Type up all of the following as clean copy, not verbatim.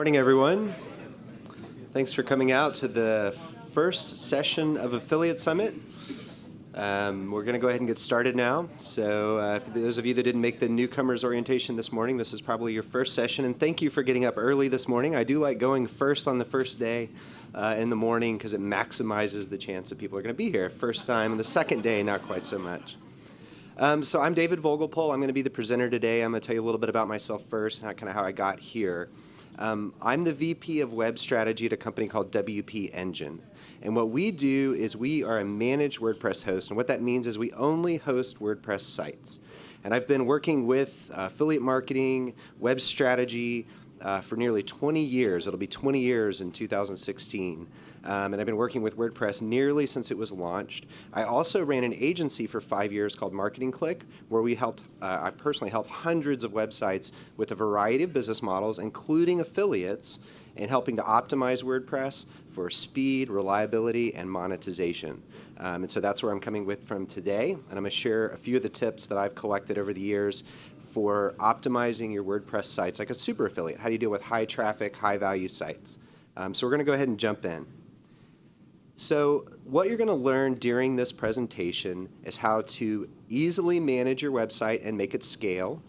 Morning, everyone. Thanks for coming out to the first session of Affiliate Summit. We're going to go ahead and get started now. So for those of you that didn't make the newcomers orientation this morning, this is probably your first session. And thank you for getting up early this morning. I do like going first on the first day in the morning because it maximizes the chance that people are going to be here. First time, and the second day, not quite so much. So I'm David Vogelpohl. I'm going to be the presenter today. I'm going to tell you a little bit about myself first and kind of how I got here. I'm the VP of Web Strategy at a company called WP Engine. And what we do is we are a managed WordPress host. And what that means is we only host WordPress sites. And I've been working with affiliate marketing, web strategy for nearly 20 years. It'll be 20 years in 2016. And I've been working with WordPress nearly since it was launched. I also ran an agency for 5 years called Marketing Click, where we helped, I personally helped hundreds of websites with a variety of business models, including affiliates, and helping to optimize WordPress for speed, reliability, and monetization. And so that's where I'm coming with from today. And I'm going to share a few of the tips that I've collected over the years for optimizing your WordPress sites like a super affiliate. How do you deal with high traffic, high value sites? So we're going to go ahead and jump in. So what you're going to learn during this presentation is how to easily manage your website and make it scale,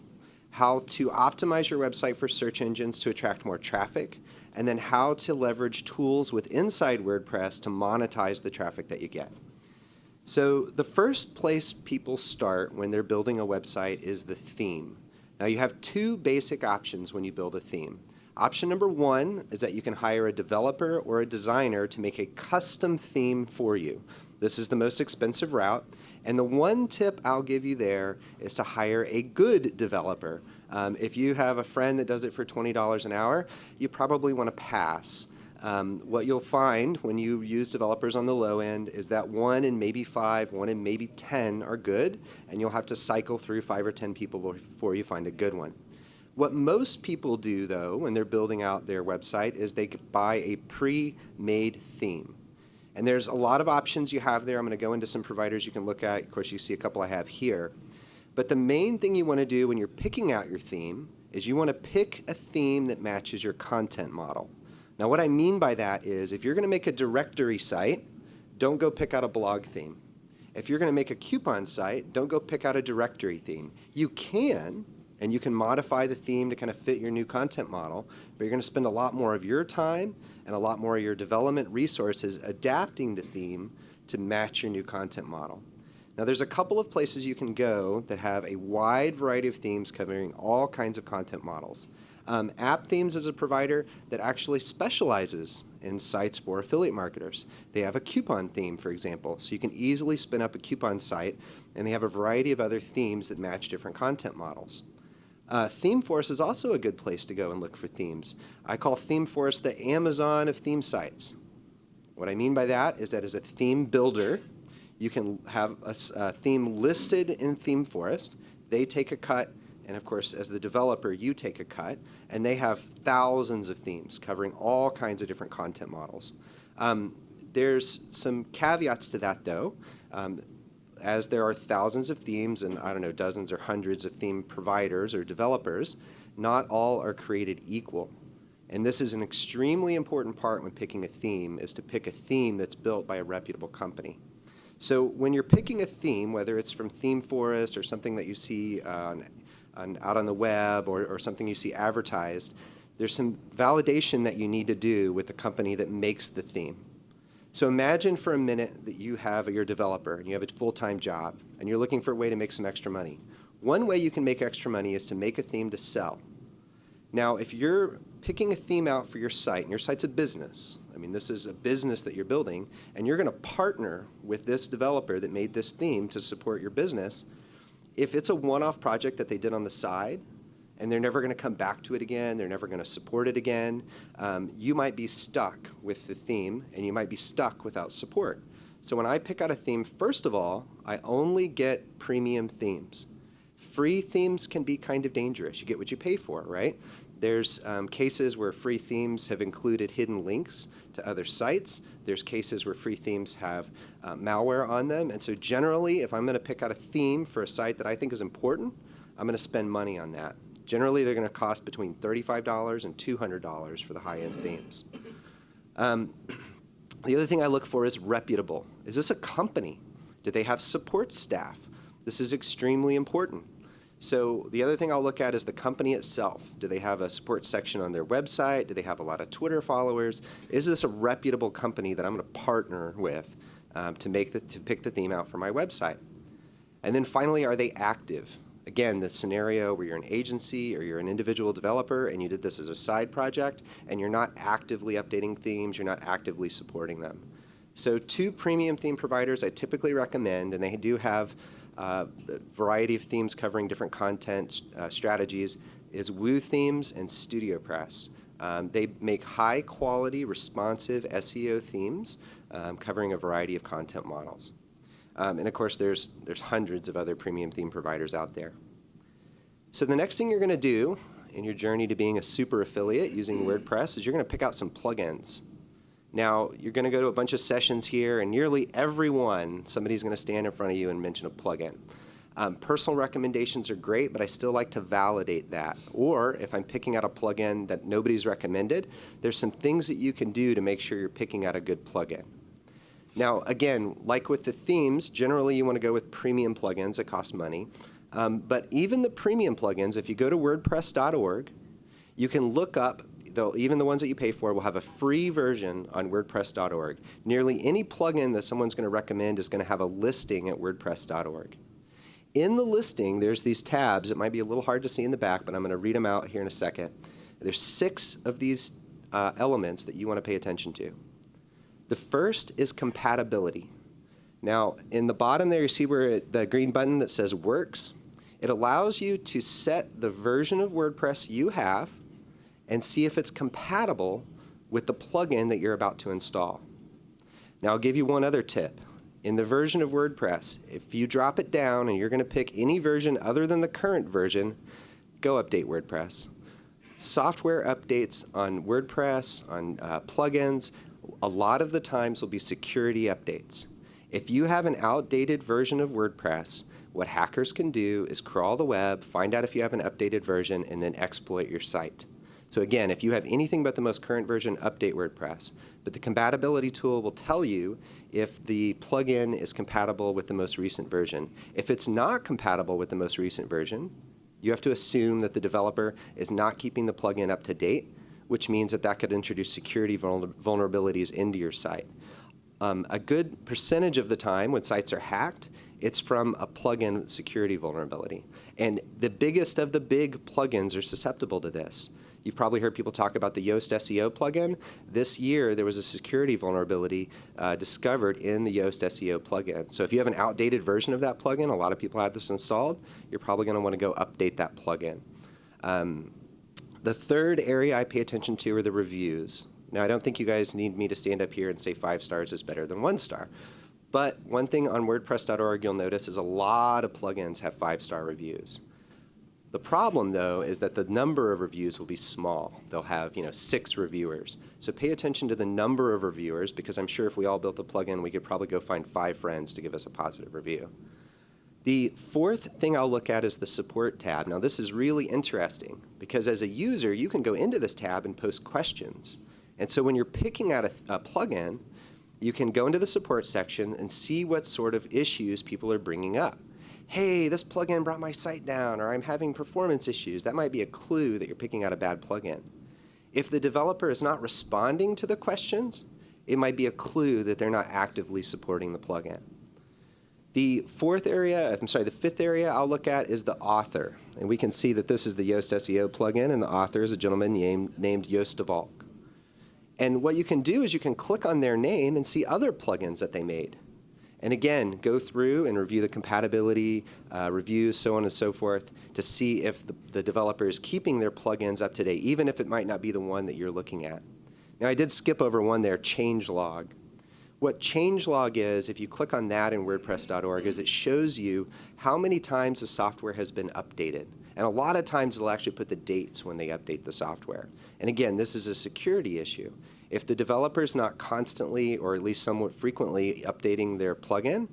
how to optimize your website for search engines to attract more traffic, and then how to leverage tools with inside WordPress to monetize the traffic that you get. So the first place people start when they're building a website is the theme. Now you have two basic options when you build a theme. Option number one is that you can hire a developer or a designer to make a custom theme for you. This is the most expensive route, and the one tip I'll give you there is to hire a good developer. If you have a friend that does it for $20 an hour, you probably want to pass. What you'll find when you use developers on the low end is that 1 in maybe 5, 1 in maybe 10 are good, and you'll have to cycle through 5 or 10 people before you find a good one. What most people do, though, when they're building out their website is they buy a pre-made theme. And there's a lot of options you have there. I'm going to go into some providers you can look at. Of course, you see a couple I have here. But the main thing you want to do when you're picking out your theme is you want to pick a theme that matches your content model. Now, what I mean by that is if you're going to make a directory site, don't go pick out a blog theme. If you're going to make a coupon site, don't go pick out a directory theme. You can, and you can modify the theme to kind of fit your new content model, but you're going to spend a lot more of your time and a lot more of your development resources adapting the theme to match your new content model. Now, there's a couple of places you can go that have a wide variety of themes covering all kinds of content models. App Themes is a provider that actually specializes in sites for affiliate marketers. They have a coupon theme, for example, so you can easily spin up a coupon site, and they have a variety of other themes that match different content models. Themeforest is also a good place to go and look for themes. I call Themeforest the Amazon of theme sites. What I mean by that is that as a theme builder, you can have a theme listed in Themeforest. They take a cut, and of course, as the developer, you take a cut, and they have thousands of themes covering all kinds of different content models. There's some caveats to that, though. As there are thousands of themes and, I don't know, dozens or hundreds of theme providers or developers, not all are created equal. And this is an extremely important part when picking a theme, is to pick a theme that's built by a reputable company. So when you're picking a theme, whether it's from Themeforest or something that you see out on the web or something you see advertised, there's some validation that you need to do with the company that makes the theme. So imagine for a minute that you have your developer and you have a full-time job and you're looking for a way to make some extra money. One way you can make extra money is to make a theme to sell. Now, if you're picking a theme out for your site, and your site's a business, I mean, this is a business that you're building, and you're going to partner with this developer that made this theme to support your business, if it's a one-off project that they did on the side, and they're never going to come back to it again, they're never going to support it again, you might be stuck with the theme, and you might be stuck without support. So when I pick out a theme, first of all, I only get premium themes. Free themes can be kind of dangerous. You get what you pay for, right? There's cases where free themes have included hidden links to other sites. There's cases where free themes have malware on them. And so generally, if I'm going to pick out a theme for a site that I think is important, I'm going to spend money on that. Generally, they're going to cost between $35 and $200 for the high-end themes. The other thing I look for is reputable. Is this a company? Do they have support staff? This is extremely important. So the other thing I'll look at is the company itself. Do they have a support section on their website? Do they have a lot of Twitter followers? Is this a reputable company that I'm going to partner with to pick the theme out for my website? And then finally, are they active? Again, the scenario where you're an agency or you're an individual developer and you did this as a side project and you're not actively updating themes, you're not actively supporting them. So 2 premium theme providers I typically recommend, and they do have a variety of themes covering different content strategies, is Woo Themes and StudioPress. They make high-quality, responsive SEO themes covering a variety of content models. And of course, there's hundreds of other premium theme providers out there. So the next thing you're going to do in your journey to being a super affiliate using WordPress is you're going to pick out some plugins. Now, you're going to go to a bunch of sessions here, and nearly every one, somebody's going to stand in front of you and mention a plugin. Personal recommendations are great, but I still like to validate that. Or if I'm picking out a plugin that nobody's recommended, there's some things that you can do to make sure you're picking out a good plugin. Now, again, like with the themes, generally you want to go with premium plugins that cost money. But even the premium plugins, if you go to WordPress.org, you can look up, even the ones that you pay for will have a free version on WordPress.org. Nearly any plugin that someone's going to recommend is going to have a listing at WordPress.org. In the listing, there's these tabs. It might be a little hard to see in the back, but I'm going to read them out here in a second. There's 6 of these elements that you want to pay attention to. The first is compatibility. Now, in the bottom there, you see where the green button that says Works. It allows you to set the version of WordPress you have and see if it's compatible with the plugin that you're about to install. Now, I'll give you one other tip. In the version of WordPress, if you drop it down and you're going to pick any version other than the current version, go update WordPress. Software updates on WordPress, on plugins, a lot of the times will be security updates. If you have an outdated version of WordPress, what hackers can do is crawl the web, find out if you have an updated version, and then exploit your site. So again, if you have anything but the most current version, update WordPress. But the compatibility tool will tell you if the plugin is compatible with the most recent version. If it's not compatible with the most recent version, you have to assume that the developer is not keeping the plugin up to date, which means that that could introduce security vulnerabilities into your site. A good percentage of the time when sites are hacked, it's from a plugin security vulnerability. And the biggest of the big plugins are susceptible to this. You've probably heard people talk about the Yoast SEO plugin. This year, there was a security vulnerability discovered in the Yoast SEO plugin. So if you have an outdated version of that plugin, a lot of people have this installed, you're probably going to want to go update that plugin. The third area I pay attention to are the reviews. Now, I don't think you guys need me to stand up here and say 5 stars is better than 1 star. But one thing on WordPress.org you'll notice is a lot of plugins have 5-star reviews. The problem, though, is that the number of reviews will be small. They'll have 6 reviewers. So pay attention to the number of reviewers, because I'm sure if we all built a plugin, we could probably go find 5 friends to give us a positive review. The fourth thing I'll look at is the support tab. Now, this is really interesting because as a user, you can go into this tab and post questions. And so when you're picking out a plugin, you can go into the support section and see what sort of issues people are bringing up. Hey, this plugin brought my site down, or I'm having performance issues. That might be a clue that you're picking out a bad plugin. If the developer is not responding to the questions, it might be a clue that they're not actively supporting the plugin. The fifth area I'll look at is the author. And we can see that this is the Yoast SEO plugin, and the author is a gentleman named Joost de Valk. And what you can do is you can click on their name and see other plugins that they made. And again, go through and review the compatibility, reviews, so on and so forth, to see if the developer is keeping their plugins up to date, even if it might not be the one that you're looking at. Now, I did skip over one there, Changelog. What Changelog is, if you click on that in WordPress.org, is it shows you how many times the software has been updated. And a lot of times it'll actually put the dates when they update the software. And again, this is a security issue. If the developer is not constantly, or at least somewhat frequently, updating their plugin,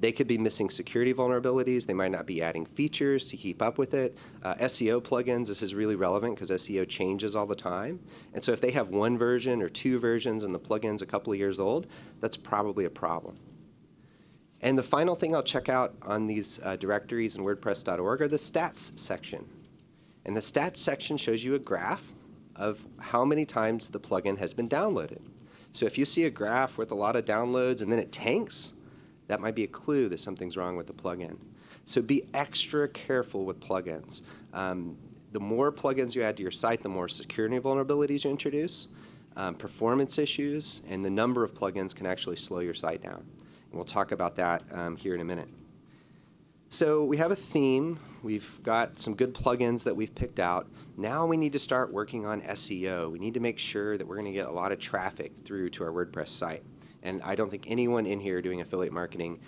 They could be missing security vulnerabilities. They might not be adding features to keep up with it. SEO plugins, this is really relevant because SEO changes all the time. And so if they have one version or two versions and the plugin's a couple of years old, that's probably a problem. And the final thing I'll check out on these directories in WordPress.org are the stats section. And the stats section shows you a graph of how many times the plugin has been downloaded. So if you see a graph with a lot of downloads and then it tanks, that might be a clue that something's wrong with the plugin. So be extra careful with plugins. The more plugins you add to your site, the more security vulnerabilities you introduce, performance issues, and the number of plugins can actually slow your site down. And we'll talk about that here in a minute. So we have a theme. We've got some good plugins that we've picked out. Now we need to start working on SEO. We need to make sure that we're going to get a lot of traffic through to our WordPress site. And I don't think anyone in here doing affiliate marketing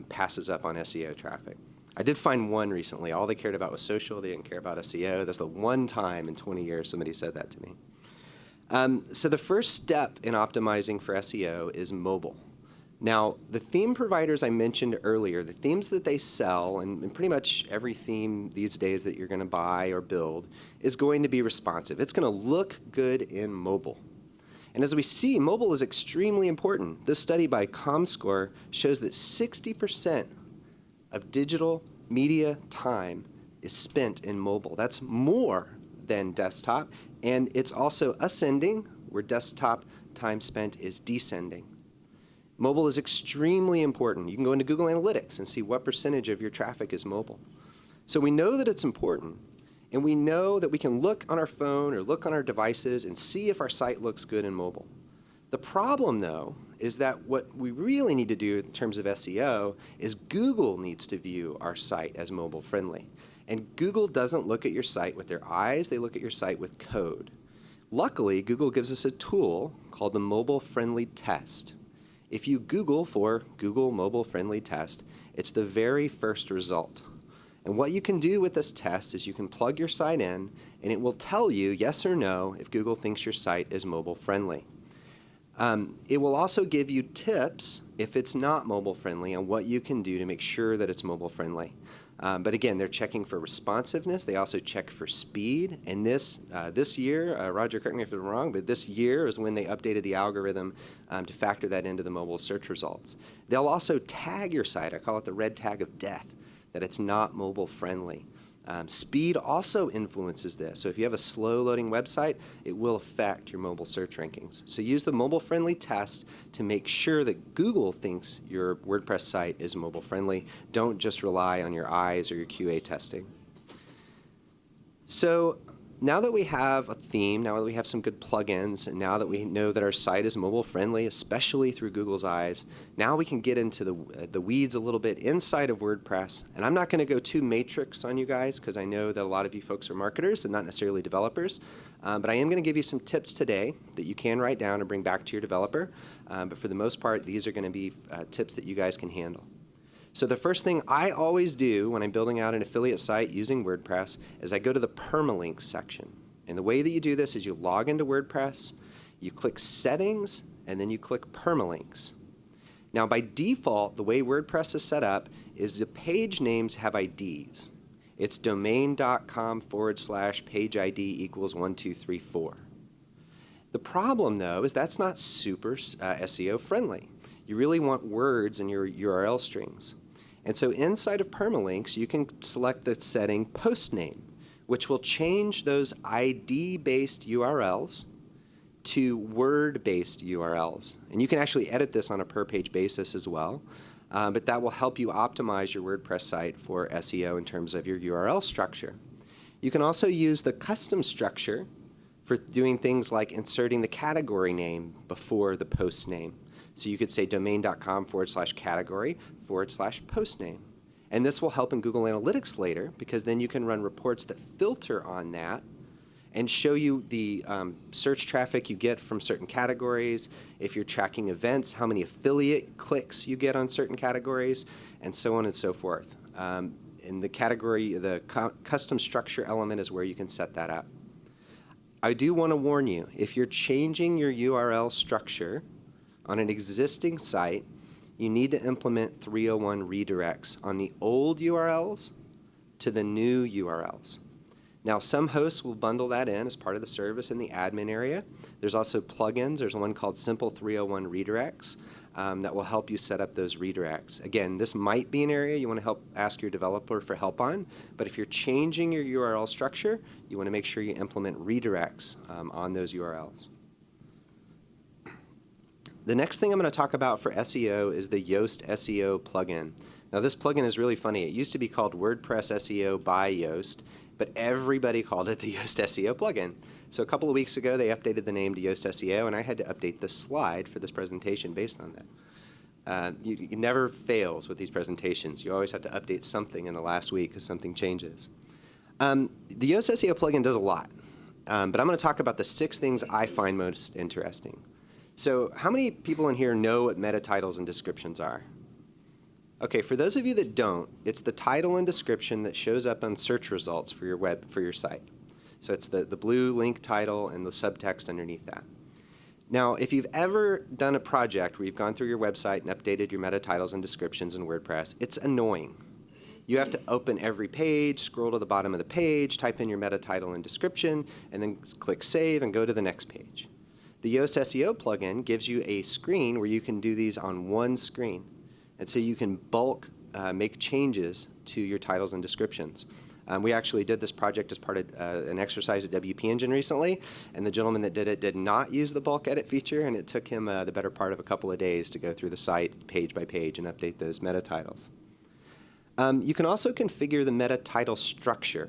passes up on SEO traffic. I did find one recently. All they cared about was social. They didn't care about SEO. That's the one time in 20 years somebody said that to me. So the first step in optimizing for SEO is mobile. Now, the theme providers I mentioned earlier, the themes that they sell, and pretty much every theme these days that you're going to buy or build, is going to be responsive. It's going to look good in mobile. And as we see, mobile is extremely important. This study by ComScore shows that 60% of digital media time is spent in mobile. That's more than desktop, and it's also ascending, where desktop time spent is descending. Mobile is extremely important. You can go into Google Analytics and see what percentage of your traffic is mobile. So we know that it's important, and we know that we can look on our phone or look on our devices and see if our site looks good in mobile. The problem, though, is that what we really need to do in terms of SEO is Google needs to view our site as mobile friendly. And Google doesn't look at your site with their eyes, they look at your site with code. Luckily, Google gives us a tool called the Mobile Friendly Test. If you Google for Google Mobile Friendly Test, it's the very first result. And what you can do with this test is you can plug your site in, and it will tell you yes or no if Google thinks your site is mobile friendly. It will also give you tips if it's not mobile friendly on what you can do to make sure that it's mobile friendly. But again, they're checking for responsiveness. They also check for speed. And this year, Roger, correct me if I'm wrong, but this year is when they updated the algorithm to factor that into the mobile search results. They'll also tag your site. I call it the red tag of death, that it's not mobile friendly. Speed also influences this. So if you have a slow loading website, it will affect your mobile search rankings. So use the mobile friendly test to make sure that Google thinks your WordPress site is mobile friendly. Don't just rely on your eyes or your QA testing. So now that we have a theme, now that we have some good plugins, and now that we know that our site is mobile friendly, especially through Google's eyes, now we can get into the weeds a little bit inside of WordPress. And I'm not going to go too matrix on you guys because I know that a lot of you folks are marketers and not necessarily developers. But I am going to give you some tips today that you can write down and bring back to your developer. But for the most part, these are going to be tips that you guys can handle. So the first thing I always do when I'm building out an affiliate site using WordPress is I go to the Permalinks section. And the way that you do this is you log into WordPress, you click Settings, and then you click Permalinks. Now by default, the way WordPress is set up is the page names have IDs. It's domain.com/page ID equals 1234. The problem, though, is that's not super SEO friendly. You really want words in your URL strings. And so inside of Permalinks, you can select the setting post name, which will change those ID-based URLs to word-based URLs. And you can actually edit this on a per-page basis as well. But that will help you optimize your WordPress site for SEO in terms of your URL structure. You can also use the custom structure for doing things like inserting the category name before the post name. So you could say domain.com/category/post name. And this will help in Google Analytics later because then you can run reports that filter on that and show you the search traffic you get from certain categories, if you're tracking events, how many affiliate clicks you get on certain categories, and so on and so forth. In the category, the custom structure element is where you can set that up. I do want to warn you, if you're changing your URL structure on an existing site, you need to implement 301 redirects on the old URLs to the new URLs. Now, some hosts will bundle that in as part of the service in the admin area. There's also plugins. There's one called Simple 301 Redirects that will help you set up those redirects. Again, this might be an area you want to ask your developer for help on, but if you're changing your URL structure, you want to make sure you implement redirects on those URLs. The next thing I'm going to talk about for SEO is the Yoast SEO plugin. Now, this plugin is really funny. It used to be called WordPress SEO by Yoast, but everybody called it the Yoast SEO plugin. So a couple of weeks ago, they updated the name to Yoast SEO, and I had to update the slide for this presentation based on that. It never fails with these presentations. You always have to update something in the last week because something changes. The Yoast SEO plugin does a lot, but I'm going to talk about the 6 things I find most interesting. So how many people in here know what meta titles and descriptions are? Okay, for those of you that don't, it's the title and description that shows up on search results for your site. So it's the blue link title and the subtext underneath that. Now, if you've ever done a project where you've gone through your website and updated your meta titles and descriptions in WordPress, it's annoying. You have to open every page, scroll to the bottom of the page, type in your meta title and description, and then click Save and go to the next page. The Yoast SEO plugin gives you a screen where you can do these on one screen. And so you can bulk make changes to your titles and descriptions. We actually did this project as part of an exercise at WP Engine recently, and the gentleman that did it did not use the bulk edit feature, and it took him the better part of a couple of days to go through the site page by page and update those meta titles. You can also configure the meta title structure.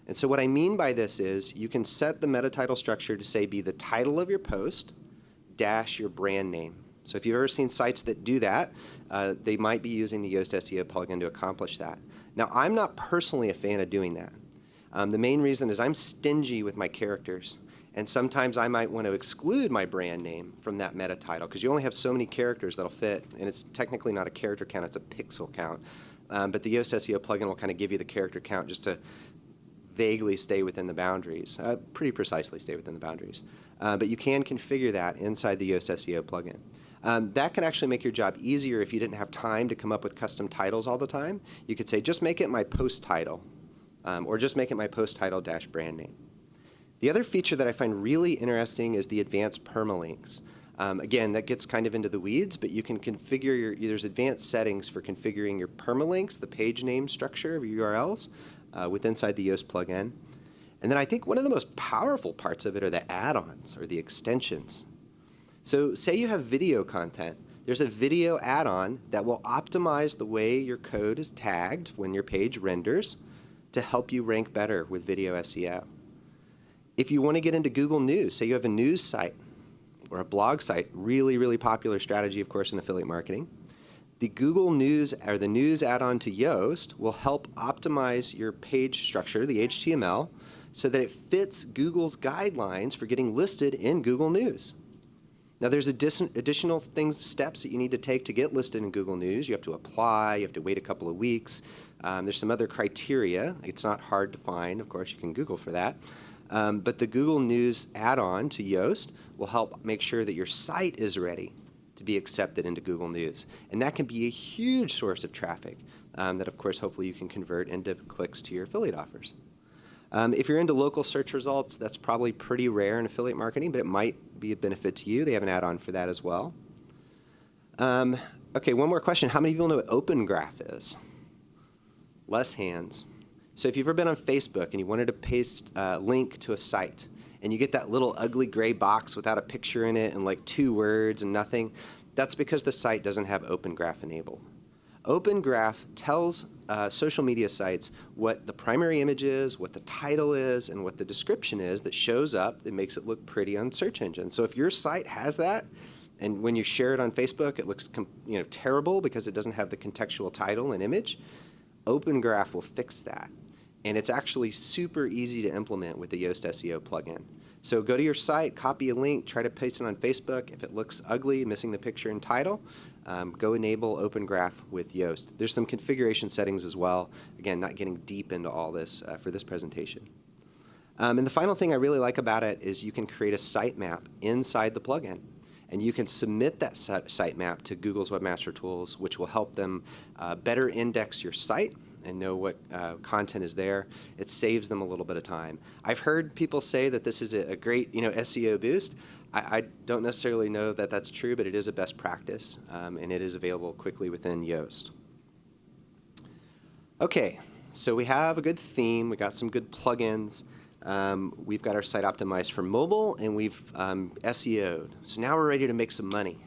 And so what I mean by this is you can set the meta title structure to say be the title of your post dash your brand name. So if you've ever seen sites that do that, they might be using the Yoast SEO plugin to accomplish that. Now, I'm not personally a fan of doing that. The main reason is I'm stingy with my characters, and sometimes I might want to exclude my brand name from that meta title because you only have so many characters that'll fit, and it's technically not a character count, it's a pixel count. But the Yoast SEO plugin will kind of give you the character count just to vaguely stay within the boundaries, pretty precisely stay within the boundaries. But you can configure that inside the Yoast SEO plugin. That can actually make your job easier if you didn't have time to come up with custom titles all the time. You could say, just make it my post title, or just make it my post title dash brand name. The other feature that I find really interesting is the advanced permalinks. Again, that gets kind of into the weeds, but you can configure there's advanced settings for configuring your permalinks, the page name structure of your URLs, inside the Yoast plugin. And then I think one of the most powerful parts of it are the add-ons or the extensions. So say you have video content. There's a video add-on that will optimize the way your code is tagged when your page renders to help you rank better with video SEO. If you want to get into Google News, say you have a news site or a blog site, really, really popular strategy, of course, in affiliate marketing. The Google News or the News add-on to Yoast will help optimize your page structure, the HTML, so that it fits Google's guidelines for getting listed in Google News. Now, there's additional steps that you need to take to get listed in Google News. You have to apply. You have to wait a couple of weeks. There's some other criteria. It's not hard to find. Of course, you can Google for that. But the Google News add-on to Yoast will help make sure that your site is ready to be accepted into Google News. And that can be a huge source of traffic that, of course, hopefully you can convert into clicks to your affiliate offers. If you're into local search results, that's probably pretty rare in affiliate marketing, but it might be a benefit to you. They have an add-on for that as well. Okay, one more question. How many people know what Open Graph is? Less hands. So if you've ever been on Facebook and you wanted to paste a link to a site, and you get that little ugly gray box without a picture in it and like 2 words and nothing, that's because the site doesn't have Open Graph enabled. Open Graph tells social media sites what the primary image is, what the title is, and what the description is that shows up that makes it look pretty on search engines. So if your site has that, and when you share it on Facebook, it looks terrible because it doesn't have the contextual title and image, Open Graph will fix that. And it's actually super easy to implement with the Yoast SEO plugin. So go to your site, copy a link, try to paste it on Facebook. If it looks ugly, missing the picture and title, go enable Open Graph with Yoast. There's some configuration settings as well. Again, not getting deep into all this for this presentation. And the final thing I really like about it is you can create a sitemap inside the plugin. And you can submit that sitemap to Google's Webmaster Tools, which will help them better index your site and know what content is there. It saves them a little bit of time. I've heard people say that this is a great SEO boost. I don't necessarily know that that's true, but it is a best practice, and it is available quickly within Yoast. Okay, so we have a good theme. We got some good plugins. We've got our site optimized for mobile, and we've SEO'd. So now we're ready to make some money.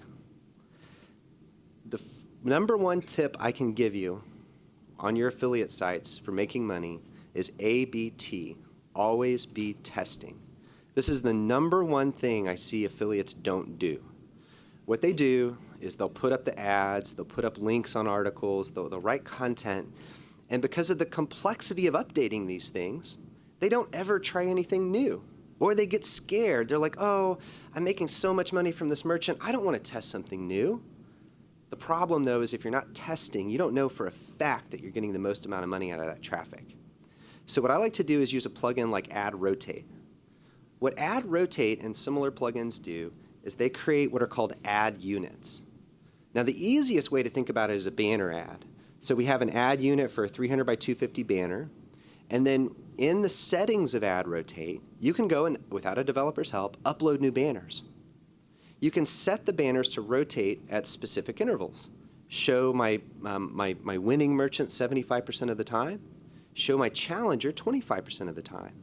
The number one tip I can give you on your affiliate sites for making money is ABT, always be testing. This is the number one thing I see affiliates don't do. What they do is they'll put up the ads, they'll put up links on articles, they'll write content, and because of the complexity of updating these things, they don't ever try anything new. Or they get scared. They're like, oh, I'm making so much money from this merchant, I don't want to test something new. The problem, though, is if you're not testing, you don't know for a fact that you're getting the most amount of money out of that traffic. So what I like to do is use a plugin like Ad Rotate. What Ad Rotate and similar plugins do is they create what are called ad units. Now, the easiest way to think about it is a banner ad. So we have an ad unit for a 300 by 250 banner, and then in the settings of Ad Rotate, you can go and, without a developer's help, upload new banners. You can set the banners to rotate at specific intervals. Show my winning merchant 75% of the time. Show my challenger 25% of the time.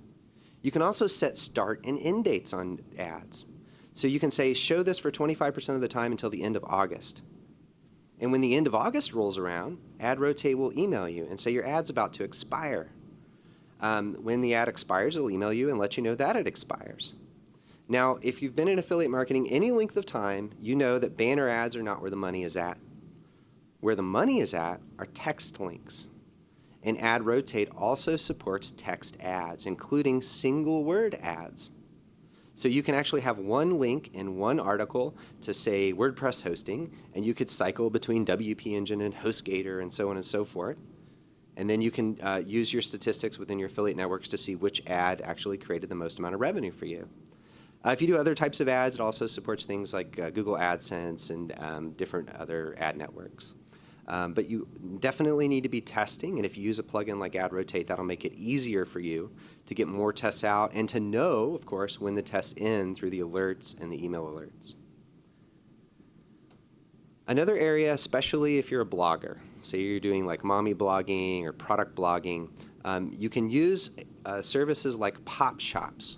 You can also set start and end dates on ads. So you can say, show this for 25% of the time until the end of August. And when the end of August rolls around, Ad Rotate will email you and say your ad's about to expire. When the ad expires, it'll email you and let you know that it expires. Now, if you've been in affiliate marketing any length of time, you know that banner ads are not where the money is at. Where the money is at are text links. And Ad Rotate also supports text ads, including single word ads. So you can actually have one link in one article to, say, WordPress hosting, and you could cycle between WP Engine and HostGator and so on and so forth. And then you can use your statistics within your affiliate networks to see which ad actually created the most amount of revenue for you. If you do other types of ads, it also supports things like Google AdSense and different other ad networks. But you definitely need to be testing, and if you use a plugin like Ad Rotate, that'll make it easier for you to get more tests out and to know, of course, when the tests end through the alerts and the email alerts. Another area, especially if you're a blogger, say you're doing like mommy blogging or product blogging, you can use services like Pop Shops.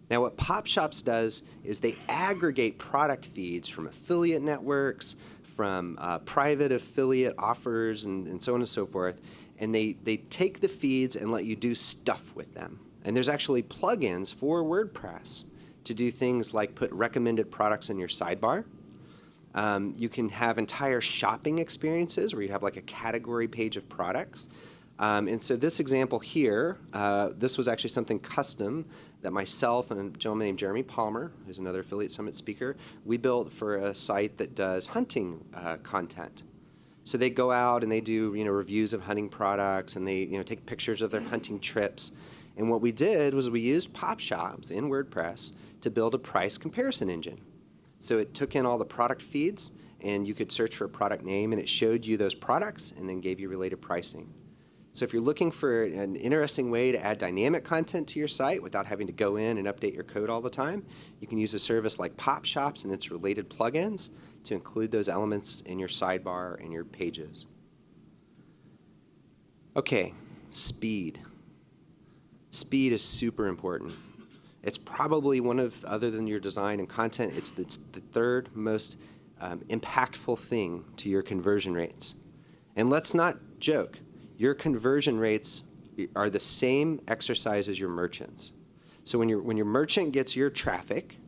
Now, what Pop Shops does is they aggregate product feeds from affiliate networks, from private affiliate offers, and so on and so forth, and they take the feeds and let you do stuff with them. And there's actually plugins for WordPress to do things like put recommended products in your sidebar. You can have entire shopping experiences where you have like a category page of products. And so this example here, this was actually something custom that myself and a gentleman named Jeremy Palmer, who's another Affiliate Summit speaker, we built for a site that does hunting content. So they go out and they do reviews of hunting products, and they take pictures of their hunting trips. And what we did was we used Pop Shops in WordPress to build a price comparison engine. So it took in all the product feeds, and you could search for a product name, and it showed you those products and then gave you related pricing. So if you're looking for an interesting way to add dynamic content to your site without having to go in and update your code all the time, you can use a service like Pop Shops and its related plugins to include those elements in your sidebar and your pages. Okay, speed. Speed is super important. It's probably one of, other than your design and content, it's the third most impactful thing to your conversion rates. And let's not joke. Your conversion rates are the same exercise as your merchants. So when your merchant gets your traffic,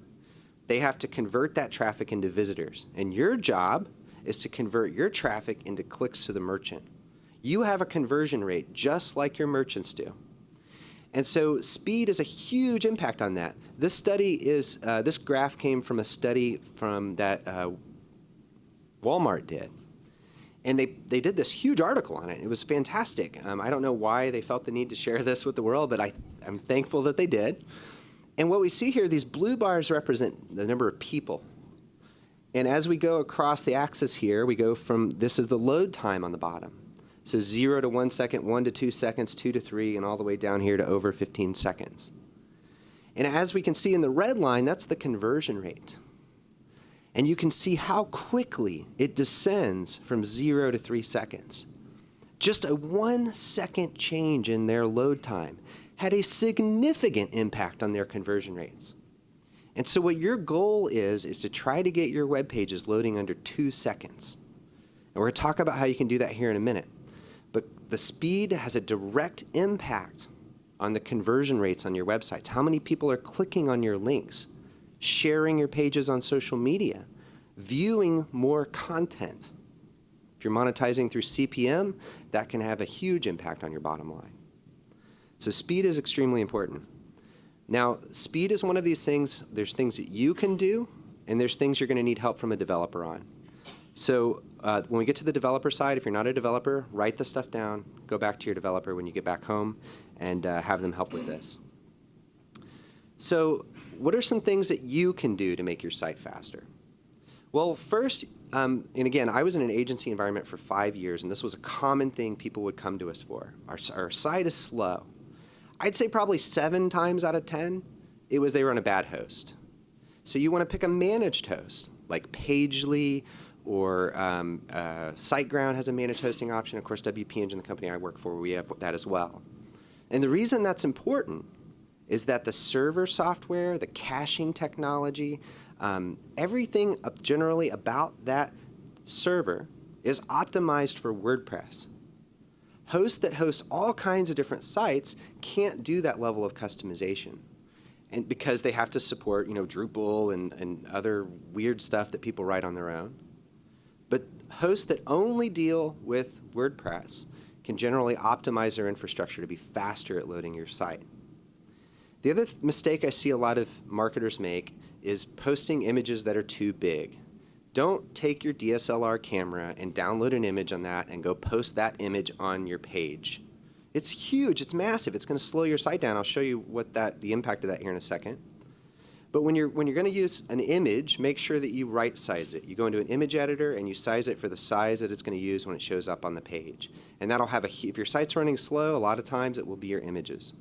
they have to convert that traffic into visitors. And your job is to convert your traffic into clicks to the merchant. You have a conversion rate just like your merchants do. And so speed is a huge impact on that. This study is, this graph came from a study from that Walmart did. And they did this huge article on it. It was fantastic. I don't know why they felt the need to share this with the world, but I'm thankful that they did. And what we see here, these blue bars represent the number of people And as we go across the axis here, we go from, this is the load time on the bottom. So 0 to 1 second, 1 to 2 seconds, 2 to 3, and all the way down here to over 15 seconds. And as we can see in the red line, that's the conversion rate. And you can see how quickly it descends from 0 to 3 seconds. Just a 1 second change in their load time had a significant impact on their conversion rates. And so what your goal is to try to get your web pages loading under 2 seconds. And we're going to talk about how you can do that here in a minute. But the speed has a direct impact on the conversion rates on your websites. How many people are clicking on your links, sharing your pages on social media, viewing more content? If you're monetizing through CPM, that can have a huge impact on your bottom line. So speed is extremely important. Now, speed is one of these things, there's things that you can do, and there's things you're going to need help from a developer on. So when we get to the developer side, if you're not a developer, write the stuff down, go back to your developer when you get back home, and have them help with this. So what are some things that you can do to make your site faster? Well, first, and again, I was in an agency environment for 5 years, and this was a common thing people would come to us for. Our site is slow. I'd say probably 7 times out of 10, it was they were on a bad host. So you want to pick a managed host, like Pagely, or SiteGround has a managed hosting option. Of course, WP Engine, the company I work for, we have that as well. And the reason that's important is that the server software, the caching technology, everything generally about that server is optimized for WordPress. Hosts that host all kinds of different sites can't do that level of customization, and because they have to support, Drupal and other weird stuff that people write on their own. But hosts that only deal with WordPress can generally optimize their infrastructure to be faster at loading your site. The other mistake I see a lot of marketers make is posting images that are too big. Don't take your DSLR camera and download an image on that and go post that image on your page. It's huge, it's massive, it's going to slow your site down. I'll show you what the impact of that here in a second. But when you're going to use an image, make sure that you right size it. You go into an image editor and you size it for the size that it's going to use when it shows up on the page. And that'll have if your site's running slow, a lot of times it will be your images.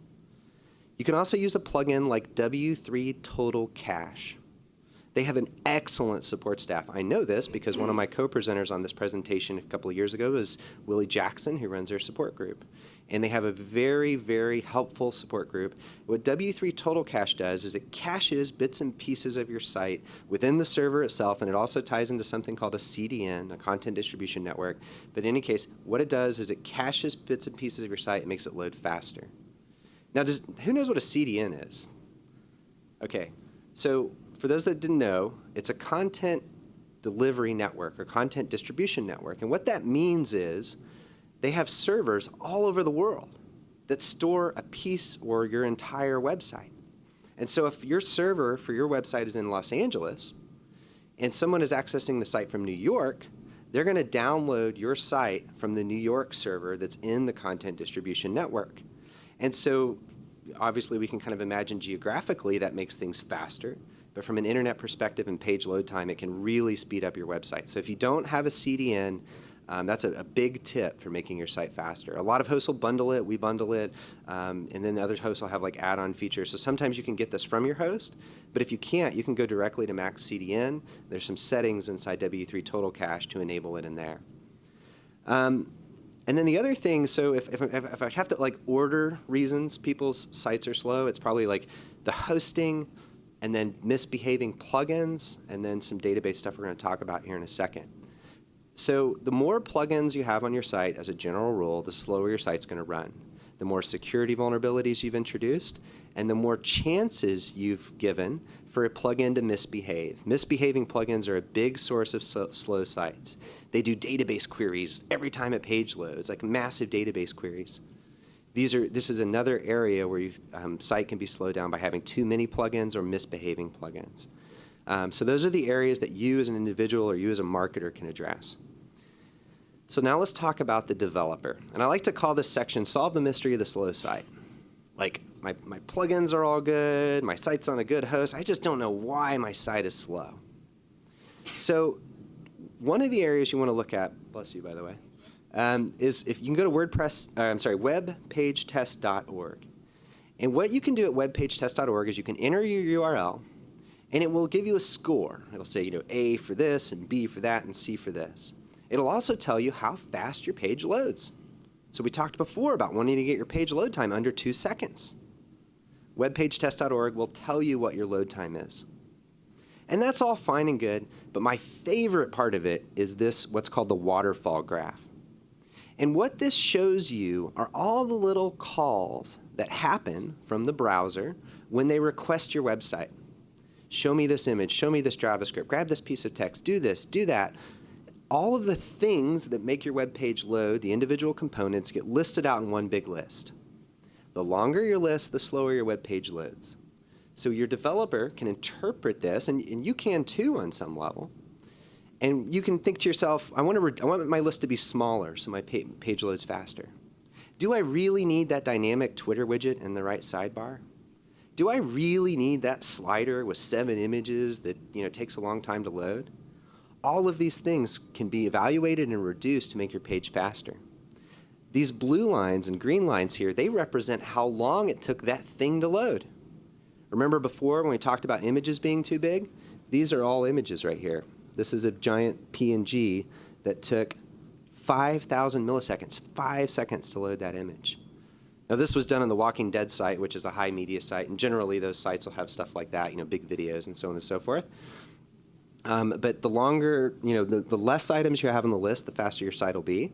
You can also use a plugin like W3 Total Cache. They have an excellent support staff. I know this because one of my co-presenters on this presentation a couple of years ago was Willie Jackson, who runs their support group. And they have a very, very helpful support group. What W3 Total Cache does is it caches bits and pieces of your site within the server itself, and it also ties into something called a CDN, a content distribution network. But in any case, what it does is it caches bits and pieces of your site and makes it load faster. Now, who knows what a CDN is? Okay, so for those that didn't know, it's a content delivery network or content distribution network. And what that means is they have servers all over the world that store a piece or your entire website. And so if your server for your website is in Los Angeles and someone is accessing the site from New York, they're going to download your site from the New York server that's in the content distribution network. And so obviously we can kind of imagine geographically that makes things faster. But from an internet perspective and page load time, it can really speed up your website. So if you don't have a CDN, that's a big tip for making your site faster. A lot of hosts will bundle it, we bundle it, and then other hosts will have like add-on features. So sometimes you can get this from your host, but if you can't, you can go directly to Max CDN. There's some settings inside W3 Total Cache to enable it in there. And then the other thing, so if I have to like order reasons people's sites are slow, it's probably like the hosting, and then misbehaving plugins, and then some database stuff we're going to talk about here in a second. So the more plugins you have on your site, as a general rule, the slower your site's going to run. The more security vulnerabilities you've introduced, and the more chances you've given for a plugin to misbehave. Misbehaving plugins are a big source of slow sites. They do database queries every time a page loads, like massive database queries. This is another area where your site can be slowed down by having too many plugins or misbehaving plugins. So those are the areas that you as an individual or you as a marketer can address. So now let's talk about the developer. And I like to call this section Solve the Mystery of the Slow Site. Like my plugins are all good, my site's on a good host, I just don't know why my site is slow. So one of the areas you want to look at, bless you, by the way, is if you can go to webpagetest.org. And what you can do at webpagetest.org is you can enter your URL, and it will give you a score. It'll say, A for this, and B for that, and C for this. It'll also tell you how fast your page loads. So we talked before about wanting to get your page load time under 2 seconds. Webpagetest.org will tell you what your load time is. And that's all fine and good, but my favorite part of it is this, what's called the Waterfall Graph. And what this shows you are all the little calls that happen from the browser when they request your website. Show me this image, show me this JavaScript, grab this piece of text, do this, do that. All of the things that make your web page load, the individual components, get listed out in one big list. The longer your list, the slower your web page loads. So your developer can interpret this, and you can too on some level. And you can think to yourself, I want my list to be smaller so my page loads faster. Do I really need that dynamic Twitter widget in the right sidebar? Do I really need that slider with 7 images that takes a long time to load? All of these things can be evaluated and reduced to make your page faster. These blue lines and green lines here, they represent how long it took that thing to load. Remember before when we talked about images being too big? These are all images right here. This is a giant PNG that took 5,000 milliseconds, 5 seconds to load that image. Now this was done on the Walking Dead site, which is a high media site, and generally those sites will have stuff like that, big videos and so on and so forth. But the longer, the less items you have on the list, the faster your site will be.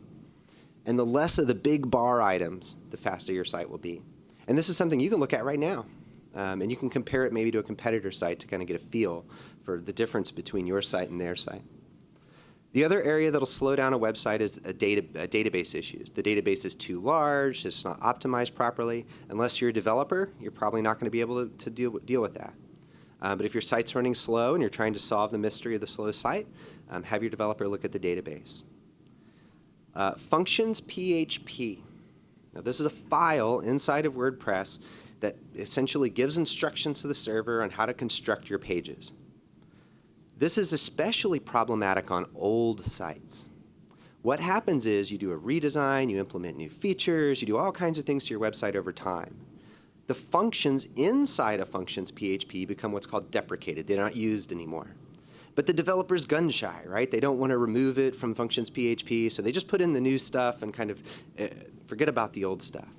And the less of the big bar items, the faster your site will be. And this is something you can look at right now. And you can compare it maybe to a competitor site to kind of get a feel for the difference between your site and their site. The other area that'll slow down a website is database issues. The database is too large, it's not optimized properly. Unless you're a developer, you're probably not going to be able to deal with that. But if your site's running slow and you're trying to solve the mystery of the slow site, have your developer look at the database. Functions PHP. Now this is a file inside of WordPress that essentially gives instructions to the server on how to construct your pages. This is especially problematic on old sites. What happens is you do a redesign, you implement new features, you do all kinds of things to your website over time. The functions inside of Functions PHP become what's called deprecated. They're not used anymore. But the developer's gun shy, right? They don't want to remove it from Functions PHP, so they just put in the new stuff and kind of forget about the old stuff.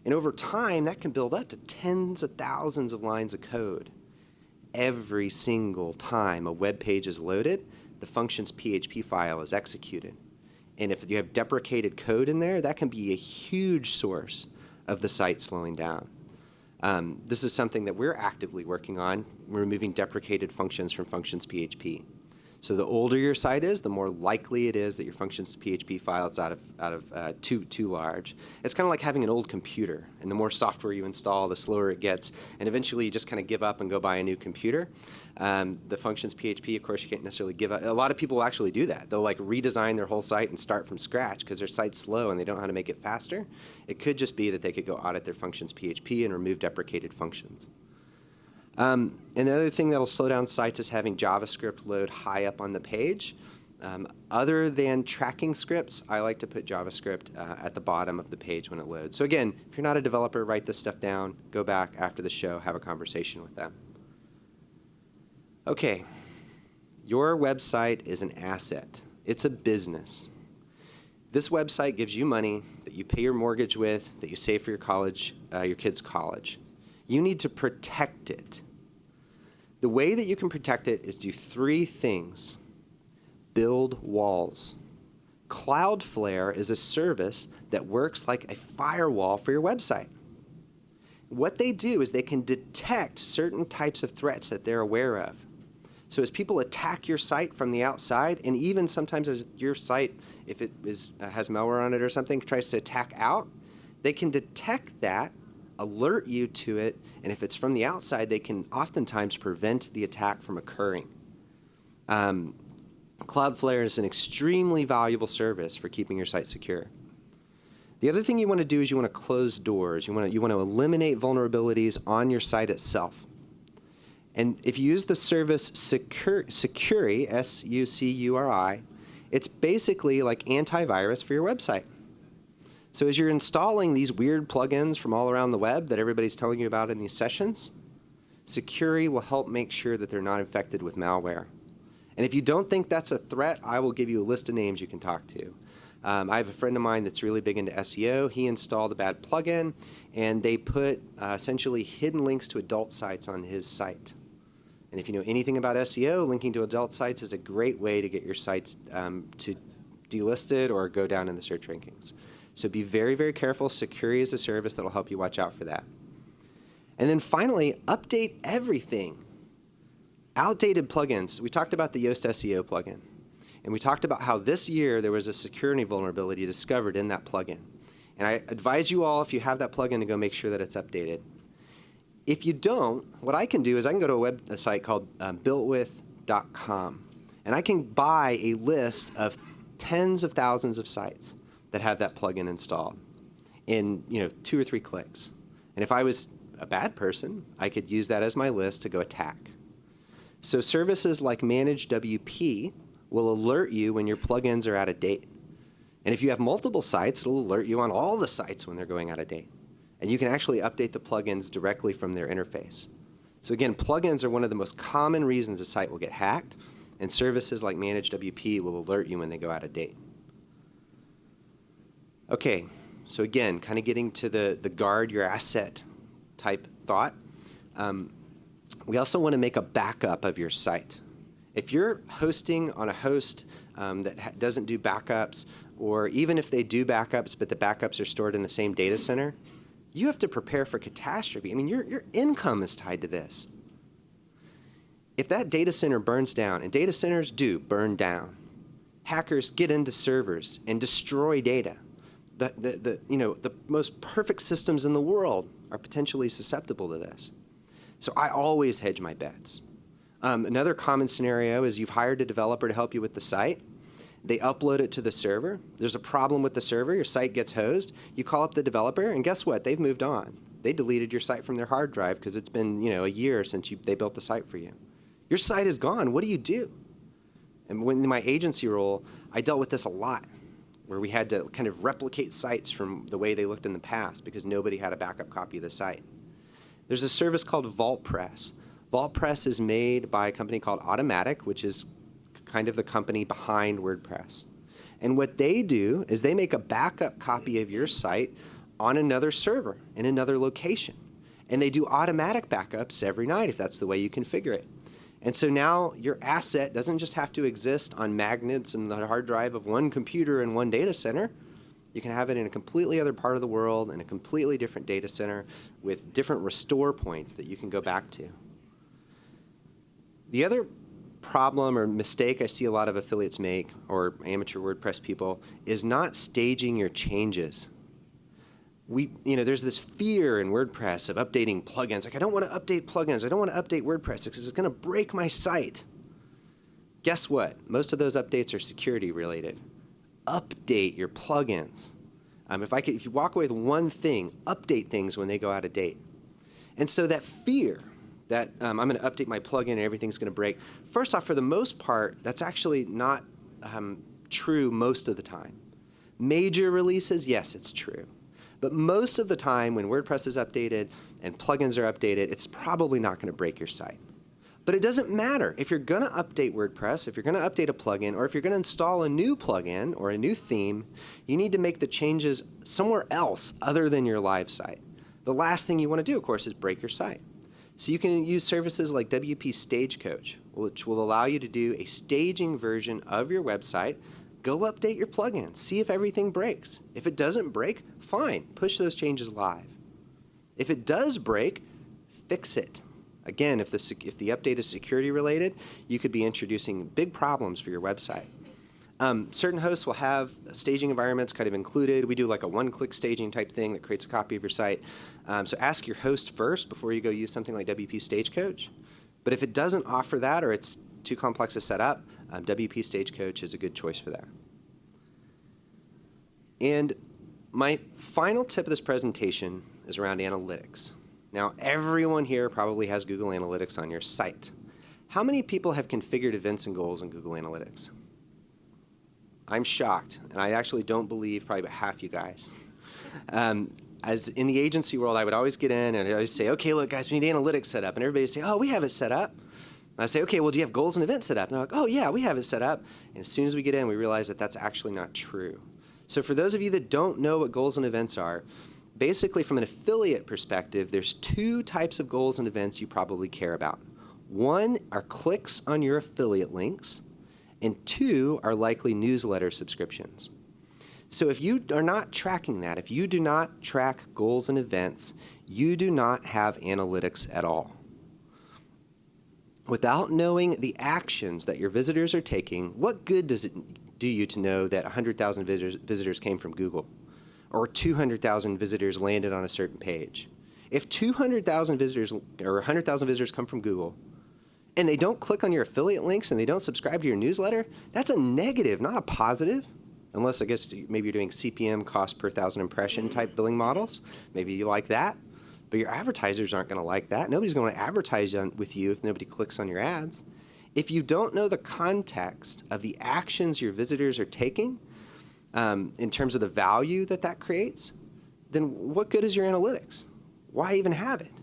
And over time, that can build up to tens of thousands of lines of code. Every single time a web page is loaded, the Functions PHP file is executed. And if you have deprecated code in there, that can be a huge source of the site slowing down. This is something that we're actively working on, removing deprecated functions from Functions PHP. So the older your site is, the more likely it is that your Functions PHP file is out of too large. It's kind of like having an old computer, and the more software you install, the slower it gets, and eventually you just kind of give up and go buy a new computer. The Functions PHP, of course, you can't necessarily give up. A lot of people will actually do that. They'll redesign their whole site and start from scratch because their site's slow and they don't know how to make it faster. It could just be that they could go audit their Functions PHP and remove deprecated functions. And the other thing that'll slow down sites is having JavaScript load high up on the page. Other than tracking scripts, I like to put JavaScript at the bottom of the page when it loads. So again, if you're not a developer, write this stuff down, go back after the show, have a conversation with them. Okay, your website is an asset. It's a business. This website gives you money that you pay your mortgage with, that you save for your kids' college. You need to protect it. The way that you can protect it is do 3 things. Build walls. Cloudflare is a service that works like a firewall for your website. What they do is they can detect certain types of threats that they're aware of. So as people attack your site from the outside, and even sometimes as your site, if it has malware on it or something, tries to attack out, they can detect that, alert you to it, and if it's from the outside, they can oftentimes prevent the attack from occurring. Cloudflare is an extremely valuable service for keeping your site secure. The other thing you want to do is you want to close doors. You want to eliminate vulnerabilities on your site itself. And if you use the service Sucuri, S-U-C-U-R-I, it's basically like antivirus for your website. So as you're installing these weird plugins from all around the web that everybody's telling you about in these sessions, Sucuri will help make sure that they're not infected with malware. And if you don't think that's a threat, I will give you a list of names you can talk to. I have a friend of mine that's really big into SEO. He installed a bad plugin, and they put essentially hidden links to adult sites on his site. And if you know anything about SEO, linking to adult sites is a great way to get your sites to delisted or go down in the search rankings. So be very, very careful. Sucuri is a service that will help you watch out for that. And then finally, update everything. Outdated plugins. We talked about the Yoast SEO plugin. And we talked about how this year there was a security vulnerability discovered in that plugin. And I advise you all, if you have that plugin, to go make sure that it's updated. If you don't, what I can do is I can go to a website called builtwith.com. And I can buy a list of tens of thousands of sites that have that plugin installed in 2 or 3 clicks. And if I was a bad person, I could use that as my list to go attack. So services like ManageWP will alert you when your plugins are out of date. And if you have multiple sites, it'll alert you on all the sites when they're going out of date. And you can actually update the plugins directly from their interface. So again, plugins are one of the most common reasons a site will get hacked, and services like ManageWP will alert you when they go out of date. Okay, so again, kind of getting to the guard your asset type thought. We also want to make a backup of your site. If you're hosting on a host that doesn't do backups, or even if they do backups, but the backups are stored in the same data center, you have to prepare for catastrophe. I mean, your income is tied to this. If that data center burns down, and data centers do burn down, hackers get into servers and destroy data. The most perfect systems in the world are potentially susceptible to this. So I always hedge my bets. Another common scenario is you've hired a developer to help you with the site. They upload it to the server. There's a problem with the server. Your site gets hosed. You call up the developer, and guess what? They've moved on. They deleted your site from their hard drive because it's been a year since they built the site for you. Your site is gone. What do you do? And when in my agency role, I dealt with this a lot, where we had to kind of replicate sites from the way they looked in the past because nobody had a backup copy of the site. There's a service called VaultPress. VaultPress is made by a company called Automatic, which is kind of the company behind WordPress. And what they do is they make a backup copy of your site on another server in another location. And they do automatic backups every night if that's the way you configure it. And so now your asset doesn't just have to exist on magnets in the hard drive of one computer in one data center. You can have it in a completely other part of the world in a completely different data center with different restore points that you can go back to. The other problem or mistake I see a lot of affiliates make, or amateur WordPress people, is not staging your changes. There's this fear in WordPress of updating plugins. Like, I don't want to update plugins. I don't want to update WordPress because it's going to break my site. Guess what? Most of those updates are security related. Update your plugins. If you walk away with one thing, update things when they go out of date. And so that fear that I'm going to update my plugin and everything's going to break, first off, for the most part, that's actually not true most of the time. Major releases, yes, it's true. But most of the time when WordPress is updated and plugins are updated, it's probably not going to break your site. But it doesn't matter. If you're going to update WordPress, if you're going to update a plugin, or if you're going to install a new plugin or a new theme, you need to make the changes somewhere else other than your live site. The last thing you want to do, of course, is break your site. So you can use services like WP Stagecoach, which will allow you to do a staging version of your website. Go update your plugin. See if everything breaks. If it doesn't break, fine. Push those changes live. If it does break, fix it. Again, if the update is security related, you could be introducing big problems for your website. Certain hosts will have staging environments kind of included. We do like a one-click staging type thing that creates a copy of your site. So ask your host first before you go use something like WP Stagecoach. But if it doesn't offer that, or it's too complex to set up, WP Stagecoach is a good choice for that. And my final tip of this presentation is around analytics. Now, everyone here probably has Google Analytics on your site. How many people have configured events and goals in Google Analytics? I'm shocked, and I actually don't believe probably about half you guys. As in the agency world, I would always get in and I'd always say, okay, look, guys, we need analytics set up. And everybody would say, oh, we have it set up. And I say, okay, well, do you have goals and events set up? And they're like, oh, yeah, we have it set up. And as soon as we get in, we realize that that's actually not true. So for those of you that don't know what goals and events are, basically from an affiliate perspective, there's two types of goals and events you probably care about. One are clicks on your affiliate links, and two are likely newsletter subscriptions. So if you are not tracking that, if you do not track goals and events, you do not have analytics at all. Without knowing the actions that your visitors are taking, what good does it do you to know that 100,000 visitors came from Google or 200,000 visitors landed on a certain page? If 200,000 visitors or 100,000 visitors come from Google and they don't click on your affiliate links and they don't subscribe to your newsletter, that's a negative, not a positive. Unless, I guess, maybe you're doing CPM, cost per thousand impression type billing models. Maybe you like that. But your advertisers aren't going to like that. Nobody's going to advertise with you if nobody clicks on your ads. If you don't know the context of the actions your visitors are taking in terms of the value that that creates, then what good is your analytics? Why even have it?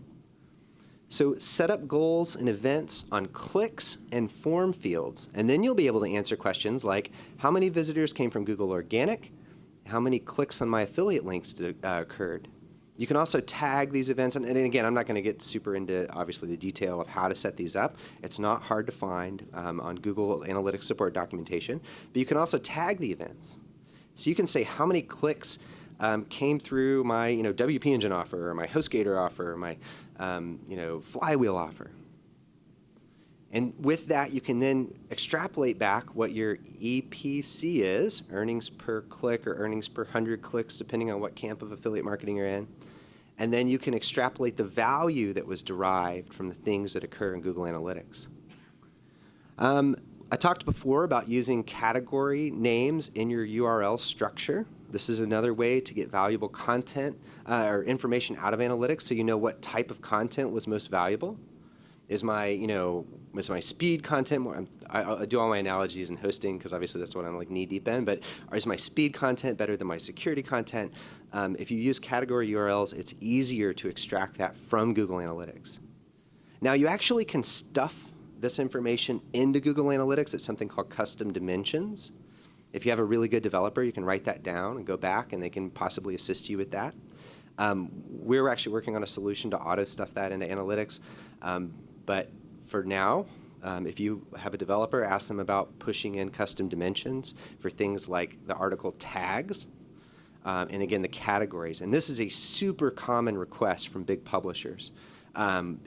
So set up goals and events on clicks and form fields, and then you'll be able to answer questions like, how many visitors came from Google Organic? How many clicks on my affiliate links occurred? You can also tag these events, and again, I'm not going to get super into, obviously, the detail of how to set these up. It's not hard to find on Google Analytics support documentation, but you can also tag the events. So you can say how many clicks came through my WP Engine offer, or my HostGator offer, or my Flywheel offer. And with that, you can then extrapolate back what your EPC is, earnings per click or earnings per 100 clicks, depending on what camp of affiliate marketing you're in. And then you can extrapolate the value that was derived from the things that occur in Google Analytics. I talked before about using category names in your URL structure. This is another way to get valuable content or information out of analytics, so you know what type of content was most valuable. Is my speed content more? I do all my analogies in hosting because obviously that's what I'm like knee deep in. But is my speed content better than my security content? If you use category URLs, it's easier to extract that from Google Analytics. Now you actually can stuff this information into Google Analytics. It's something called custom dimensions. If you have a really good developer, you can write that down and go back, and they can possibly assist you with that. We're actually working on a solution to auto stuff that into analytics. But for now, if you have a developer, ask them about pushing in custom dimensions for things like the article tags, and again, the categories. And this is a super common request from big publishers.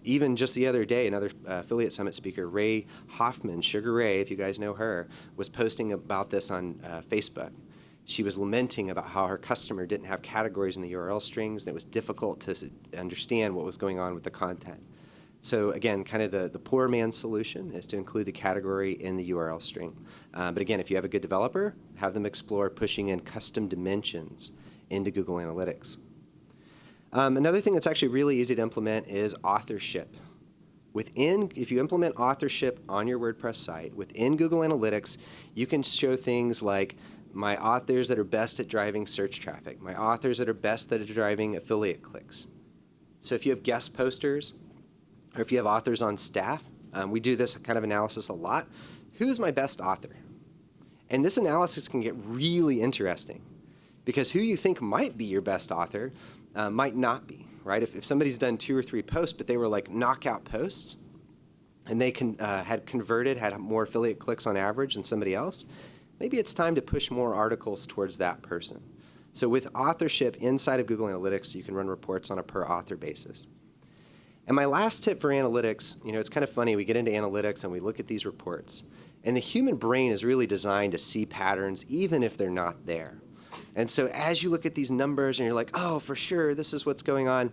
Even just the other day, another Affiliate Summit speaker, Ray Hoffman, Sugar Ray, if you guys know her, was posting about this on Facebook. She was lamenting about how her customer didn't have categories in the URL strings, and it was difficult to understand what was going on with the content. So again, kind of the poor man's solution is to include the category in the URL string. But again, if you have a good developer, have them explore pushing in custom dimensions into Google Analytics. Another thing that's actually really easy to implement is authorship. If you implement authorship on your WordPress site, within Google Analytics, you can show things like my authors that are best at driving search traffic, my authors that are best at driving affiliate clicks. So if you have guest posters, or if you have authors on staff, we do this kind of analysis a lot. Who's my best author? And this analysis can get really interesting because who you think might be your best author might not be, right? If somebody's done 2 or 3 posts, but they were like knockout posts, and they had more affiliate clicks on average than somebody else, maybe it's time to push more articles towards that person. So with authorship inside of Google Analytics, you can run reports on a per author basis. And my last tip for analytics, it's kind of funny. We get into analytics and we look at these reports. And the human brain is really designed to see patterns even if they're not there. And so as you look at these numbers and you're like, oh, for sure, this is what's going on,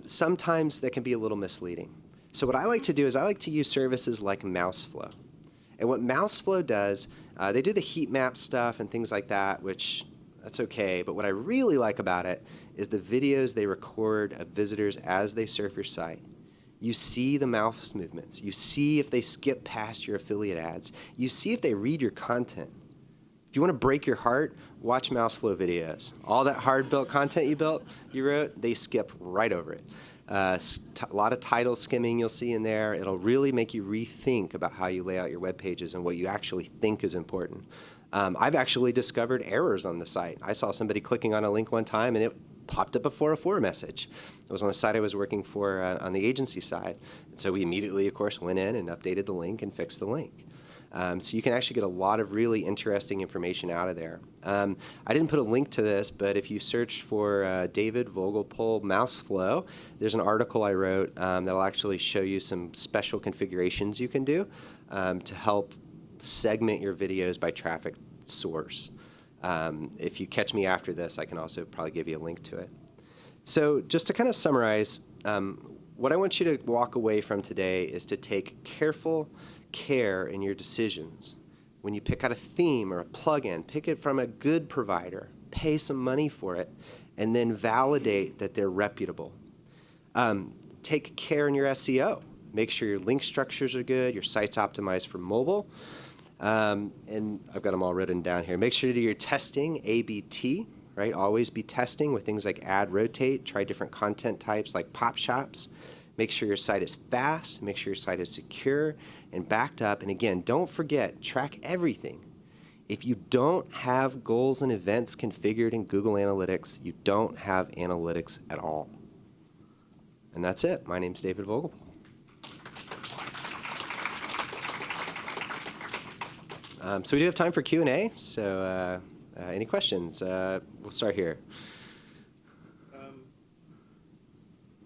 sometimes that can be a little misleading. So what I like to do is I like to use services like Mouseflow. And what Mouseflow does, they do the heat map stuff and things like that, which that's okay. But what I really like about it is the videos they record of visitors as they surf your site. You see the mouse movements. You see if they skip past your affiliate ads. You see if they read your content. If you want to break your heart, watch Mouseflow videos. All that hard-built content you wrote, they skip right over it. A lot of title skimming you'll see in there. It'll really make you rethink about how you lay out your web pages and what you actually think is important. I've actually discovered errors on the site. I saw somebody clicking on a link one time and it popped up a 404 message. It was on a site I was working for on the agency side. And so we immediately, of course, went in and updated the link and fixed the link. So you can actually get a lot of really interesting information out of there. I didn't put a link to this, but if you search for David Vogelpohl Mouseflow, there's an article I wrote that'll actually show you some special configurations you can do to help segment your videos by traffic source. If you catch me after this, I can also probably give you a link to it. So just to kind of summarize, what I want you to walk away from today is to take careful care in your decisions. When you pick out a theme or a plugin, pick it from a good provider, pay some money for it, and then validate that they're reputable. Take care in your SEO. Make sure your link structures are good, your site's optimized for mobile. And I've got them all written down here. Make sure to do your testing, A/B/T, right? Always be testing with things like add, rotate. Try different content types like pop shops. Make sure your site is fast. Make sure your site is secure and backed up. And again, don't forget, track everything. If you don't have goals and events configured in Google Analytics, you don't have analytics at all. And that's it. My name's David Vogelpohl. So we do have time for Q&A. So any questions? We'll start here.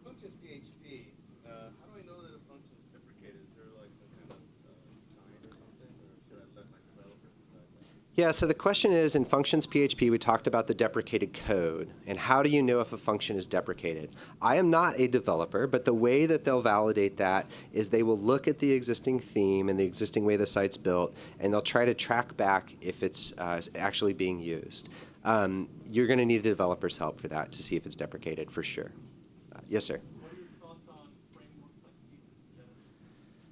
Functions PHP, how do I know that a function is deprecated? Is there like some kind of sign or something, or should I let my developer decide that? Yeah, so the question is, in Functions PHP, we talked about the deprecated code, and how do you know if a function is deprecated? I am not a developer, but the way that they'll validate that is they will look at the existing theme and the existing way the site's built, and they'll try to track back if it's actually being used. You're going to need a developer's help for that to see if it's deprecated, for sure. Yes, sir? What are your thoughts on frameworks like Thesis and Genesis?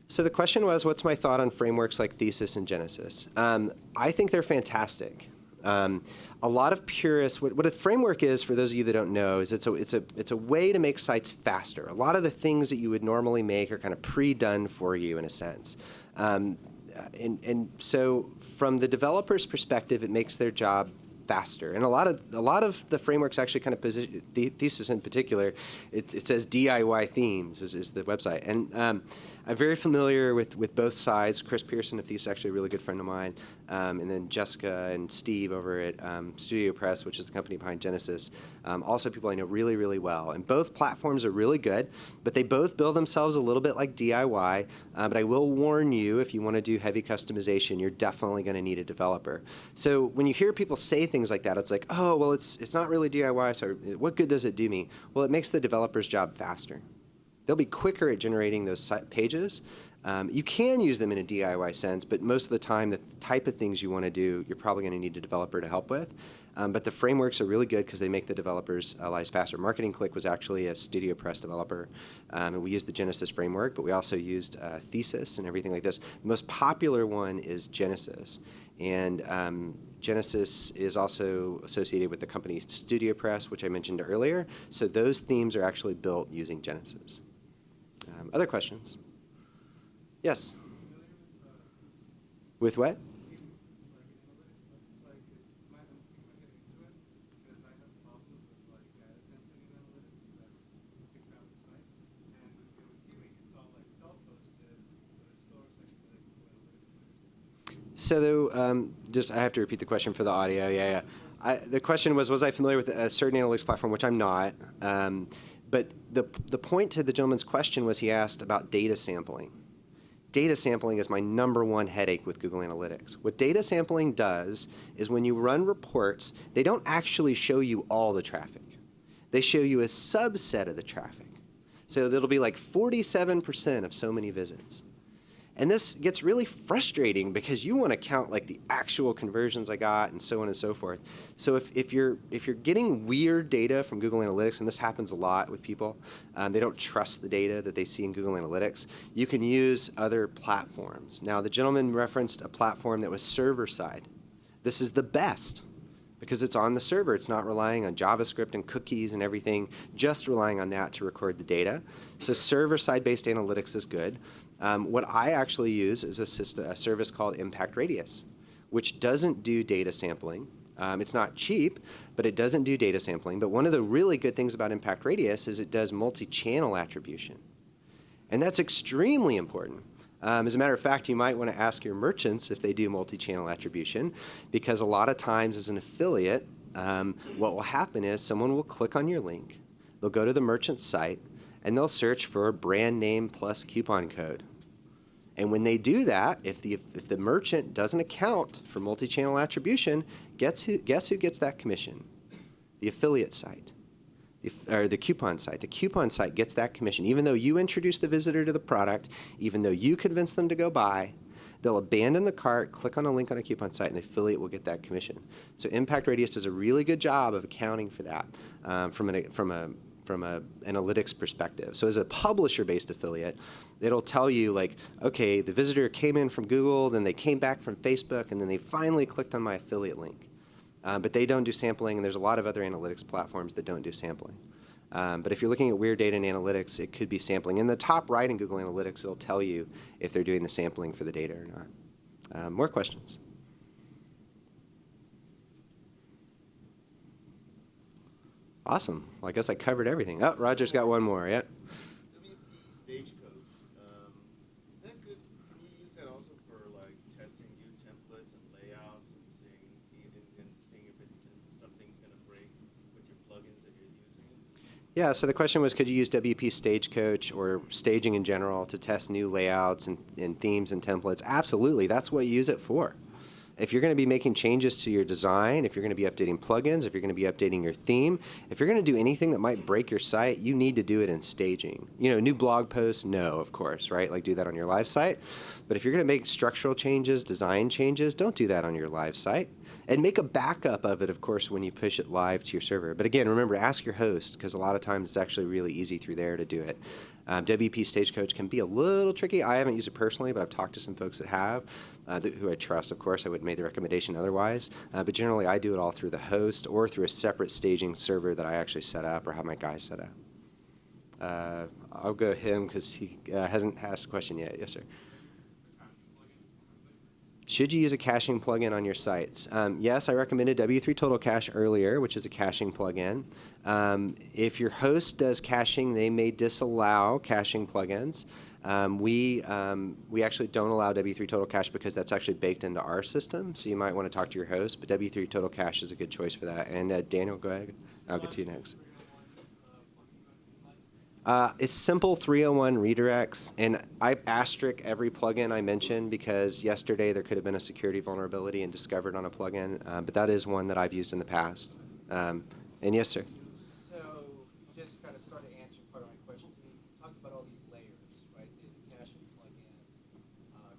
So the question was, what's my thought on frameworks like Thesis and Genesis? I think they're fantastic. A lot of purists, what a framework is, for those of you that don't know, is it's a way to make sites faster. A lot of the things that you would normally make are kind of pre-done for you in a sense. And so from the developer's perspective, it makes their job faster. And a lot of the frameworks actually kind of position, Thesis in particular, it says DIY themes is the website. And I'm very familiar with both sides. Chris Pearson of Thesis is actually a really good friend of mine. And then Jessica and Steve over at Studio Press, which is the company behind Genesis. Also people I know really, really well. And both platforms are really good, but they both build themselves a little bit like DIY. But I will warn you, if you want to do heavy customization, you're definitely going to need a developer. So when you hear people say things like that, it's like, oh, well, it's not really DIY, so what good does it do me? Well, it makes the developer's job faster. They'll be quicker at generating those pages. You can use them in a DIY sense, but most of the time, the type of things you want to do, you're probably going to need a developer to help with. But the frameworks are really good because they make the developers' lives faster. Marketing Click was actually a Studio Press developer, and we used the Genesis framework, but we also used Thesis and everything like this. The most popular one is Genesis. And Genesis is also associated with the company Studio Press, which I mentioned earlier. So those themes are actually built using Genesis. Other questions? Yes? With what? So I have to repeat the question for the audio. Yeah. The question was I familiar with a certain analytics platform, which I'm not. But the point to the gentleman's question was he asked about data sampling. Data sampling is my #1 headache with Google Analytics. What data sampling does is when you run reports, they don't actually show you all the traffic. They show you a subset of the traffic. So it'll be like 47% of so many visits. And this gets really frustrating because you want to count like the actual conversions I got and so on and so forth. So if you're getting weird data from Google Analytics, and this happens a lot with people, they don't trust the data that they see in Google Analytics, you can use other platforms. Now, the gentleman referenced a platform that was server-side. This is the best because it's on the server. It's not relying on JavaScript and cookies and everything, just relying on that to record the data. So server-side based analytics is good. What I actually use is a service called Impact Radius, which doesn't do data sampling. It's not cheap, but it doesn't do data sampling. But one of the really good things about Impact Radius is it does multi-channel attribution. And that's extremely important. As a matter of fact, you might want to ask your merchants if they do multi-channel attribution, because a lot of times as an affiliate, what will happen is someone will click on your link, they'll go to the merchant's site, and they'll search for brand name plus coupon code. And when they do that, if the merchant doesn't account for multi-channel attribution, guess who gets that commission? The affiliate site. Or the coupon site. The coupon site gets that commission. Even though you introduce the visitor to the product, even though you convince them to go buy, they'll abandon the cart, click on a link on a coupon site, and the affiliate will get that commission. So Impact Radius does a really good job of accounting for that from a analytics perspective. So as a publisher-based affiliate, it'll tell you like, okay, the visitor came in from Google, then they came back from Facebook, and then they finally clicked on my affiliate link. But they don't do sampling, and there's a lot of other analytics platforms that don't do sampling. But if you're looking at weird data in analytics, it could be sampling. In the top right in Google Analytics, it'll tell you if they're doing the sampling for the data or not. More questions? Awesome. Well, I guess I covered everything. Oh, Roger's got one more. Yeah. WP Stagecoach. Is that good? Can you use that also for like testing new templates and layouts and seeing if something's going to break with your plugins that you're using? Yeah, so the question was, could you use WP Stagecoach or staging in general to test new layouts and themes and templates? Absolutely. That's what you use it for. If you're going to be making changes to your design, if you're going to be updating plugins, if you're going to be updating your theme, if you're going to do anything that might break your site, you need to do it in staging. You know, new blog posts, no, of course, right? Like do that on your live site. But if you're going to make structural changes, design changes, don't do that on your live site. And make a backup of it, of course, when you push it live to your server. But again, remember, ask your host, because a lot of times it's actually really easy through there to do it. WP Stagecoach can be a little tricky. I haven't used it personally, but I've talked to some folks that have, who I trust. Of course, I wouldn't make the recommendation otherwise. But generally, I do it all through the host or through a separate staging server that I actually set up or have my guys set up. I'll go him because he hasn't asked a question yet. Yes, sir. Should you use a caching plugin on your sites? Yes, I recommended W3 Total Cache earlier, which is a caching plugin. If your host does caching, they may disallow caching plugins. We actually don't allow W3 Total Cache because that's actually baked into our system, so you might want to talk to your host, but W3 Total Cache is a good choice for that. And Daniel, go ahead. I'll get to you next. It's simple 301 redirects, and I asterisk every plugin I mentioned because yesterday there could have been a security vulnerability and discovered on a plugin, but that is one that I've used in the past. And yes, sir. So you just kind of started answering part of my questions. We talked about all these layers, right? The caching plugin,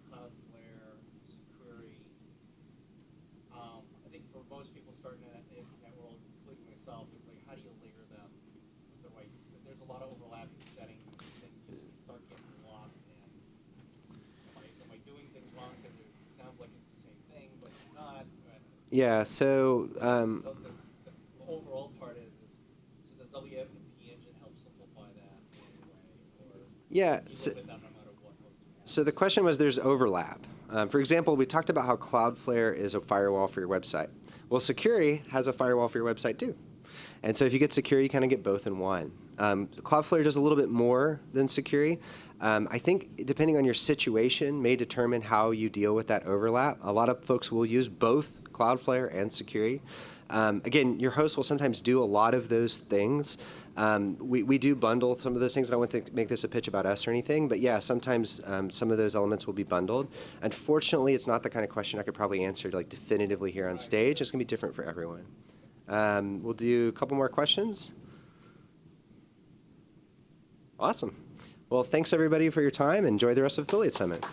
Cloudflare, security. I think for most people starting in that world, including myself, it's like, how do you layer them the right? So there's a lot of overlapping settings. Things just start getting lost in. Am I doing things wrong because it sounds like it's the same thing, but it's not? Yeah. So. The overall part is so does WP Engine help simplify that in any way, or Yeah. you live with that no matter what host you have? So the question was, there's overlap. For example, we talked about how Cloudflare is a firewall for your website. Well, Security has a firewall for your website too. And so if you get Security, you kind of get both in one. Cloudflare does a little bit more than Security. I think depending on your situation may determine how you deal with that overlap. A lot of folks will use both Cloudflare and Security. Again, your host will sometimes do a lot of those things. We do bundle some of those things. I don't want to make this a pitch about us or anything, but yeah, sometimes some of those elements will be bundled. Unfortunately, it's not the kind of question I could probably answer like definitively here on stage. It's going to be different for everyone. We'll do a couple more questions. Awesome. Well, thanks everybody for your time. Enjoy the rest of Affiliate Summit.